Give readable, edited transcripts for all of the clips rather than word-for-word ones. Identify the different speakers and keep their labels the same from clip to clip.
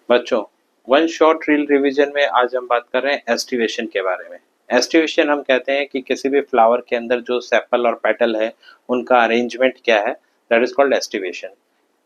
Speaker 1: बच्चों, one shot reel revision में आज हम बात कर रहे हैं एस्टिवेशन के बारे में। एस्टिवेशन हम कहते हैं कि किसी भी फ्लावर के अंदर जो सेपल और पेटल है उनका अरेंजमेंट क्या है, दैट इज कॉल्ड एस्टिवेशन।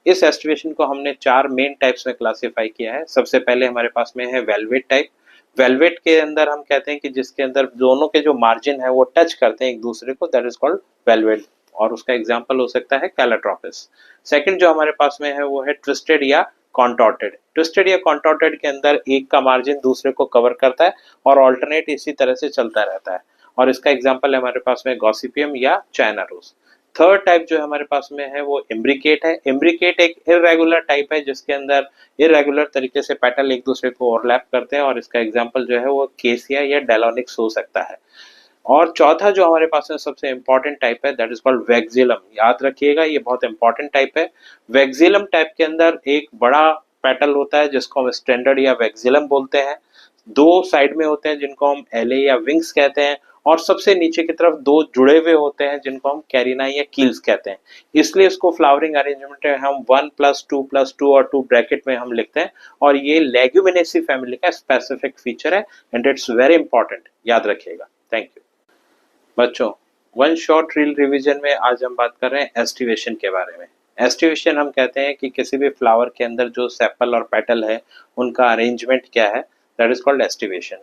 Speaker 1: इस एस्टिवेशन को हमने चार मेन टाइप्स में क्लासिफाई किया है। सबसे पहले हमारे पास में है वेलवेट टाइप। वेलवेट के अंदर हम कहते हैं कि जिसके अंदर दोनों के जो मार्जिन है वो टच करते हैं एक दूसरे को, दैट इज कॉल्ड वेलवेट, और उसका एग्जाम्पल हो सकता है कैलाट्रोपिस। सेकंड जो हमारे पास में है वो है ट्विस्टेड या कॉन्टॉर्टेड। ट्विस्टेड या कॉन्टॉर्टेड के अंदर एक का मार्जिन दूसरे को कवर करता है और ऑल्टरनेट इसी तरह से चलता रहता है, और इसका एग्जाम्पल है हमारे पास में गॉसिपियम या चाइना रोज। थर्ड टाइप जो हमारे पास में है वो इम्ब्रिकेट है। इम्ब्रिकेट एक इरेगुलर टाइप है जिसके अंदर इरेगुलर तरीके से पेटल एक दूसरे को ओवरलैप करते हैं, और इसका एग्जाम्पल जो है वो केसिया या डेलोनिक्स हो सकता है। और चौथा जो हमारे पास में सबसे इंपॉर्टेंट टाइप है दैट इज कॉल्ड वेक्सिलम। याद रखिएगा, ये बहुत इंपॉर्टेंट टाइप है। वेक्सिलम टाइप के अंदर एक बड़ा पेटल होता है जिसको हम स्टैंडर्ड या वेक्सिलम बोलते हैं। दो साइड में होते हैं जिनको हम एले या विंग्स कहते हैं, और सबसे नीचे की तरफ दो जुड़े हुए होते हैं जिनको हम कैरिना या कील्स कहते हैं। इसलिए इसको फ्लावरिंग अरेंजमेंट में हम 1+2+2 और 2 ब्रैकेट में हम लिखते हैं, और ये लेग्यूमिनेसी फैमिली का स्पेसिफिक फीचर है एंड इट्स वेरी इंपॉर्टेंट, याद रखिएगा। Thank you. बच्चों, वन शॉट रील रिवीजन में आज हम बात कर रहे हैं एस्टिवेशन के बारे में। एस्टिवेशन हम कहते हैं कि किसी भी फ्लावर के अंदर जो सेपल और पेटल है उनका अरेंजमेंट क्या है, दैट इज कॉल्ड एस्टिवेशन।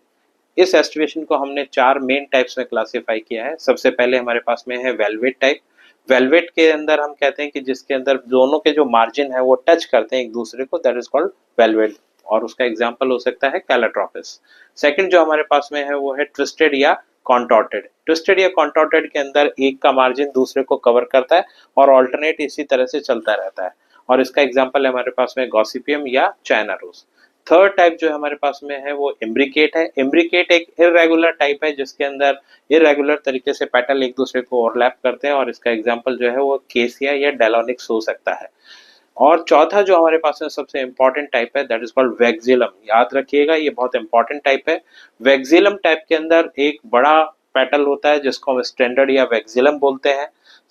Speaker 1: इस एस्टिवेशन को हमने चार मेन टाइप्स में क्लासिफाई किया है। सबसे पहले हमारे पास में है वेलवेट टाइप। वेलवेट के अंदर हम कहते हैं कि जिसके अंदर दोनों के जो मार्जिन है वो टच करते हैं एक दूसरे को, दैट इज कॉल्ड वेलवेट, और उसका एग्जाम्पल हो सकता है कैलाट्रोपिस। सेकंड जो हमारे पास में है वो है ट्विस्टेड या कॉन्टॉर्टेड। ट्विस्टेड या कॉन्टॉर्टेड के अंदर एक का मार्जिन दूसरे को कवर करता है और ऑल्टरनेट इसी तरह से चलता रहता है, और इसका एग्जाम्पल है हमारे पास में गॉसिपियम या चाइना रोज। थर्ड टाइप जो हमारे पास में है वो इम्ब्रिकेट है। इम्ब्रिकेट एक इरेगुलर टाइप है जिसके अंदर इरेगुलर तरीके से पेटल एक दूसरे को ओवरलैप करते हैं, और इसका एग्जाम्पल जो है वो केसिया या डेलोनिक्स हो सकता है। और चौथा जो हमारे पास में सबसे इंपॉर्टेंट टाइप है दैट इज कॉल्ड वेक्सिलम। याद रखिएगा, ये बहुत इंपॉर्टेंट टाइप है। वेक्सिलम टाइप के अंदर एक बड़ा पेटल होता है जिसको हम स्टैंडर्ड या वेक्सिलम बोलते हैं।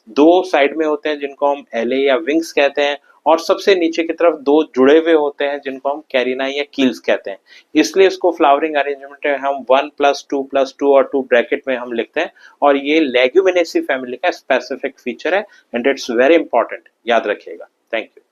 Speaker 1: दो साइड में होते हैं जिनको हम एले या विंग्स कहते हैं, और सबसे नीचे की तरफ दो जुड़े हुए होते हैं जिनको हम कैरिना या कील्स कहते हैं। इसलिए इसको फ्लावरिंग अरेंजमेंट में हम 1+2+2 और 2 ब्रैकेट में हम लिखते हैं, और ये लेग्यूमिनेसी फैमिली का स्पेसिफिक फीचर है एंड इट्स वेरी इंपॉर्टेंट, याद रखिएगा। Thank you.